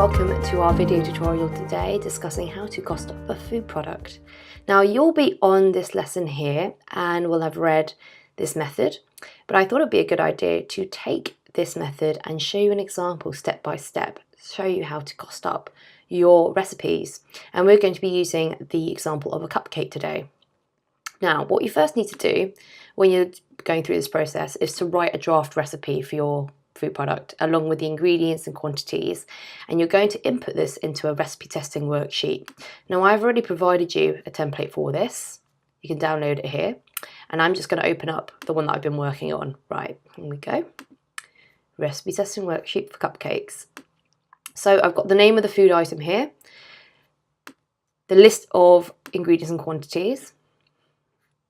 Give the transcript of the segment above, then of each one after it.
welcome to our video tutorial today discussing how to cost up a food product. Now you'll be on this lesson here and will have read this method, but I thought it'd be a good idea to take this method and show you an example step by step, show you how to cost up your recipes. And we're going to be using the example of a cupcake today. Now what you first need to do when you're going through this process is to write a draft recipe for your food product along with the ingredients and quantities, and you're going to input this into a recipe testing worksheet. Now I've already provided you a template for this. You can download it here, and I'm just going to open up the one that I've been working on. Right, here we go. Recipe testing worksheet for cupcakes. So I've got the name of the food item here, the list of ingredients and quantities,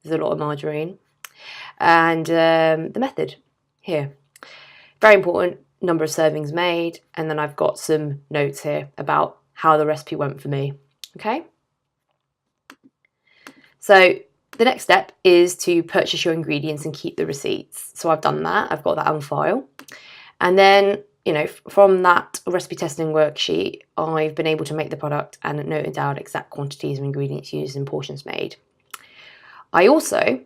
there's a lot of margarine, and the method here. Very important, number of servings made, and then I've got some notes here about how the recipe went for me. Okay? So the next step is to purchase your ingredients and keep the receipts. So I've done that, I've got that on file. And then, you know, from that recipe testing worksheet, I've been able to make the product and noted down exact quantities of ingredients used and portions made. I also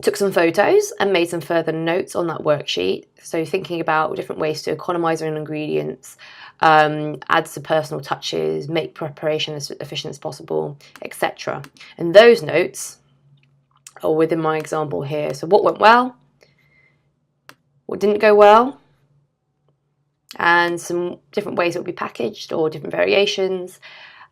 took some photos and made some further notes on that worksheet. So thinking about different ways to economise on ingredients, add some personal touches, make preparation as efficient as possible, etc. And those notes are within my example here. So what went well, what didn't go well, and some different ways it will be packaged or different variations,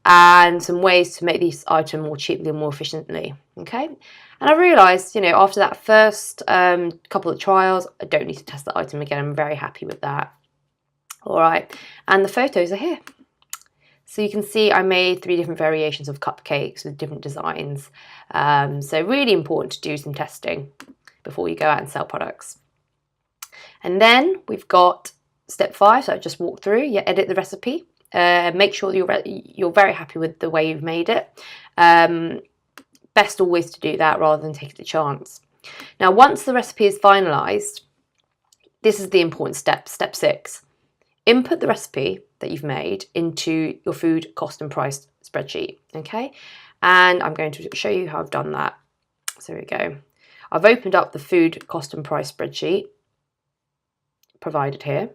and some ways to make this item more cheaply and more efficiently. Okay, and I realised, you know, after that first couple of trials, I don't need to test the item again. I'm very happy with that. All right, and the photos are here. So you can see I made 3 different variations of cupcakes with different designs. So really important to do some testing before you go out and sell products. And then we've got step 5, so I just walked through. You edit the recipe. Make sure that you're very happy with the way you've made it. Best always to do that rather than take the chance. Now once the recipe is finalised, this is the important step, step 6. Input the recipe that you've made into your food cost and price spreadsheet, okay? And I'm going to show you how I've done that. So here we go. I've opened up the food cost and price spreadsheet provided here.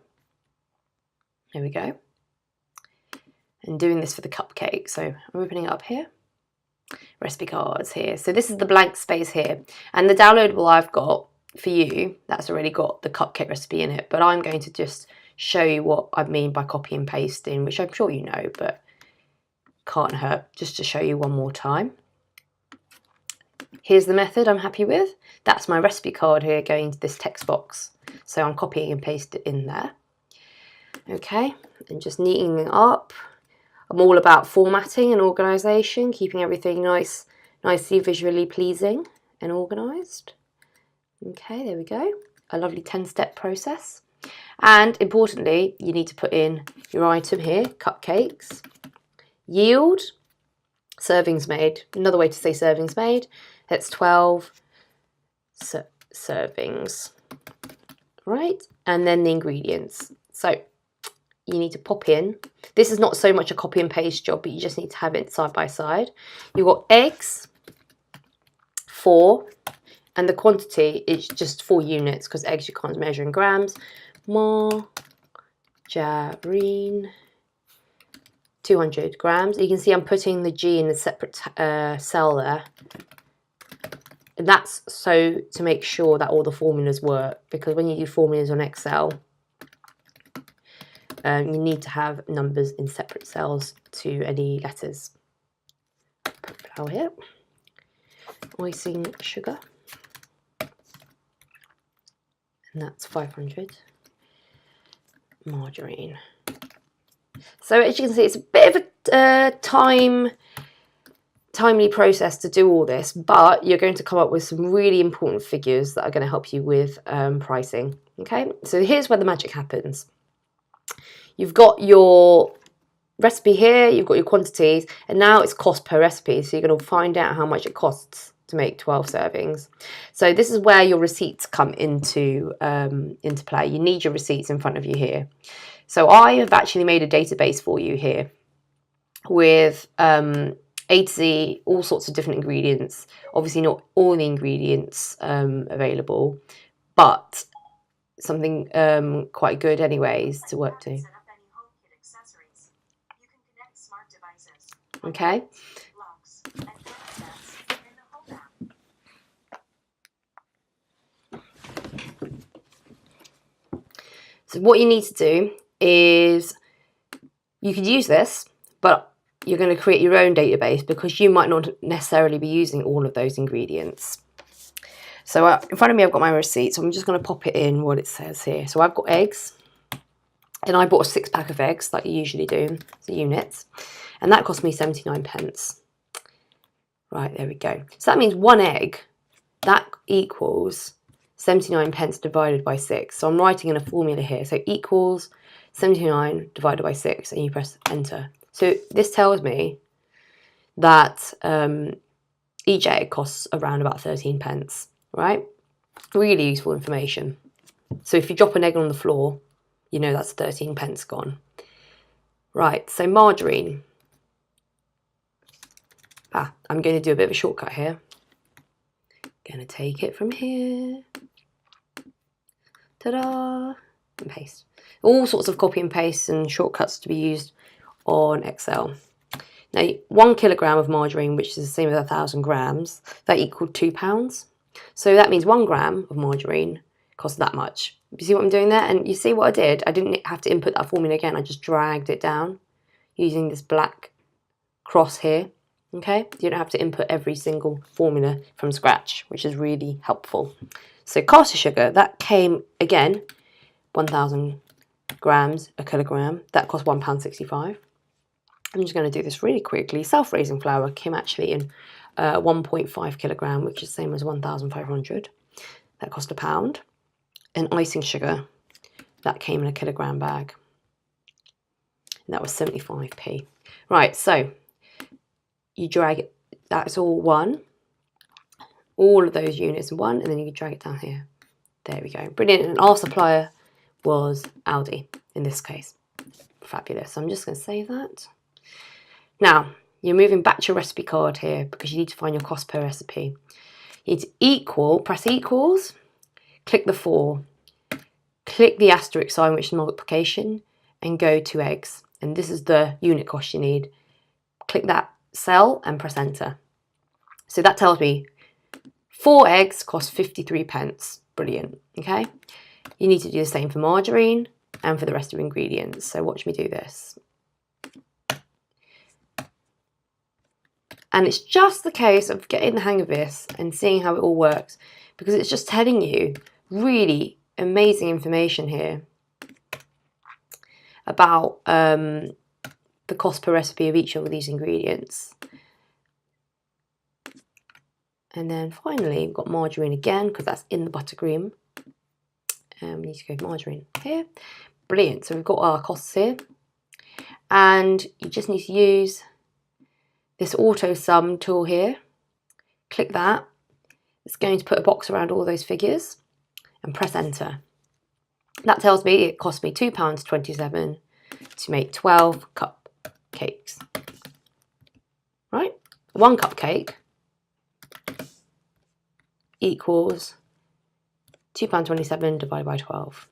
There we go. And doing this for the cupcake. So I'm opening it up here. Recipe cards here. So this is the blank space here. And the downloadable I've got for you, that's already got the cupcake recipe in it. But I'm going to just show you what I mean by copy and pasting, which I'm sure you know, but can't hurt just to show you one more time. Here's the method I'm happy with. That's my recipe card here going into this text box. So I'm copying and pasting it in there. Okay, and just neatening it up. I'm all about formatting and organisation, keeping everything nicely visually pleasing and organised. Okay, there we go. A lovely 10-step process. And importantly, you need to put in your item here, cupcakes, yield, servings made. Another way to say servings made, that's 12 servings, right? And then the ingredients. So you need to pop in. This is not so much a copy and paste job, but you just need to have it side by side. You've got eggs, 4, and the quantity is just 4 units because eggs you can't measure in grams. Margarine, 200 grams. You can see I'm putting the G in a separate cell there. And that's so to make sure that all the formulas work, because when you do formulas on Excel, you need to have numbers in separate cells to any letters. Put flour here, icing sugar, and that's 500 margarine. So as you can see, it's a bit of a timely process to do all this, but you're going to come up with some really important figures that are going to help you with pricing. Okay, so here's where the magic happens. You've got your recipe here, you've got your quantities, and now it's cost per recipe. So you're going to find out how much it costs to make 12 servings. So this is where your receipts come into play. You need your receipts in front of you here. So I have actually made a database for you here with A to Z, all sorts of different ingredients. Obviously not all the ingredients available, but something quite good anyways to work to. Okay. So what you need to do is, you could use this, but you're going to create your own database because you might not necessarily be using all of those ingredients. So in front of me I've got my receipt, so I'm just going to pop it in what it says here. So I've got eggs, and I bought a 6-pack of eggs like you usually do, the units, and that cost me 79 pence. Right, there we go. So that means one egg, that equals 79 pence divided by 6. So I'm writing in a formula here. So equals 79 divided by 6, and you press enter. So this tells me that each egg costs around about 13 pence, right? Really useful information. So if you drop an egg on the floor, you know that's 13 pence gone. Right, so margarine. I'm going to do a bit of a shortcut here. Going to take it from here. Ta-da! And paste. All sorts of copy and paste and shortcuts to be used on Excel. Now, 1 kilogram of margarine, which is the same as 1,000 grams, that equaled £2. So that means 1 gram of margarine costs that much. You see what I'm doing there? And you see what I did? I didn't have to input that formula again. I just dragged it down using this black cross here. Okay, you don't have to input every single formula from scratch, which is really helpful. So caster sugar, that came again, 1,000 grams a kilogram. That cost £1.65. I'm just going to do this really quickly. Self-raising flour came actually in 1.5 kilogram, which is the same as 1,500. That cost £1. And icing sugar, that came in a kilogram bag. And that was 75p. Right, so you drag it, that's all one. All of those units in one, and then you can drag it down here. There we go. Brilliant. And our supplier was Aldi in this case. Fabulous. So I'm just going to save that. Now, you're moving back to your recipe card here because you need to find your cost per recipe. You need to equal, press equals, click the 4, click the asterisk sign, which is multiplication, and go to eggs. And this is the unit cost you need. Click that cell and press enter. So that tells me 4 eggs cost 53 pence. Brilliant. Okay. You need to do the same for margarine and for the rest of the ingredients. So watch me do this. And it's just the case of getting the hang of this and seeing how it all works, because it's just telling you really amazing information here about the cost per recipe of each of these ingredients. And then finally, we've got margarine again, because that's in the buttercream. And we need to go to margarine here. Brilliant. So we've got our costs here. And you just need to use this auto sum tool here. Click that. It's going to put a box around all those figures and press enter. That tells me it cost me £2.27 to make 12 cupcakes. Right? 1 cupcake equals £2.27 divided by 12.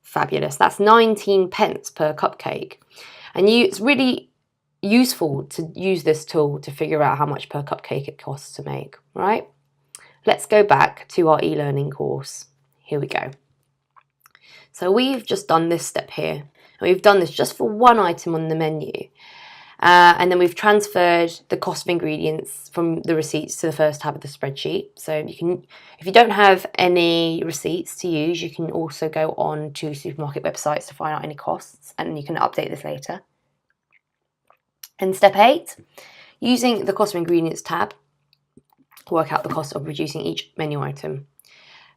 Fabulous. That's 19 pence per cupcake. And it's really useful to use this tool to figure out how much per cupcake it costs to make, right? Let's go back to our e-learning course. Here we go. So we've just done this step here, and we've done this just for one item on the menu. And then we've transferred the cost of ingredients from the receipts to the first tab of the spreadsheet. So you can, if you don't have any receipts to use, you can also go on to supermarket websites to find out any costs, and you can update this later. And step 8, using the cost of ingredients tab, work out the cost of reducing each menu item.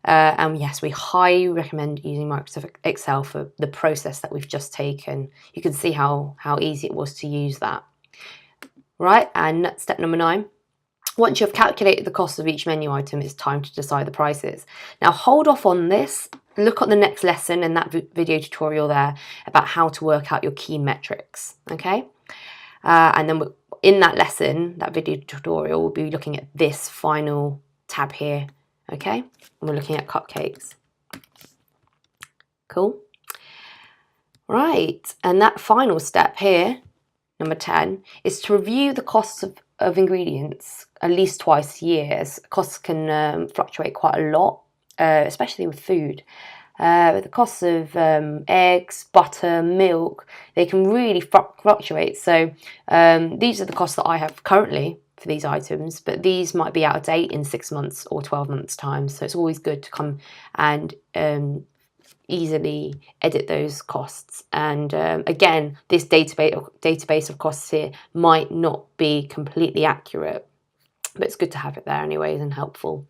And yes, we highly recommend using Microsoft Excel for the process that we've just taken. You can see how easy it was to use that. Right, and step number 9. Once you've calculated the cost of each menu item, it's time to decide the prices. Now hold off on this look at the next lesson in that video tutorial there about how to work out your key metrics, okay? And then in that lesson, that video tutorial, we'll be looking at this final tab here, okay? And we're looking at cupcakes. Cool. Right, and that final step here, number 10, is to review the costs of ingredients at least twice a year, as costs can fluctuate quite a lot, especially with food. The costs of eggs, butter, milk, they can really fluctuate. So these are the costs that I have currently for these items, but these might be out of date in 6 months or 12 months time. So it's always good to come and easily edit those costs. And again, this database of costs here might not be completely accurate, but it's good to have it there anyways and helpful.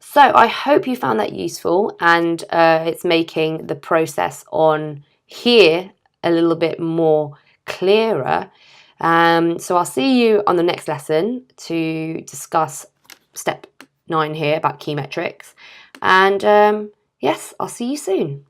So I hope you found that useful, and it's making the process on here a little bit more clearer. So I'll see you on the next lesson to discuss step 9 here about key metrics. And yes, I'll see you soon.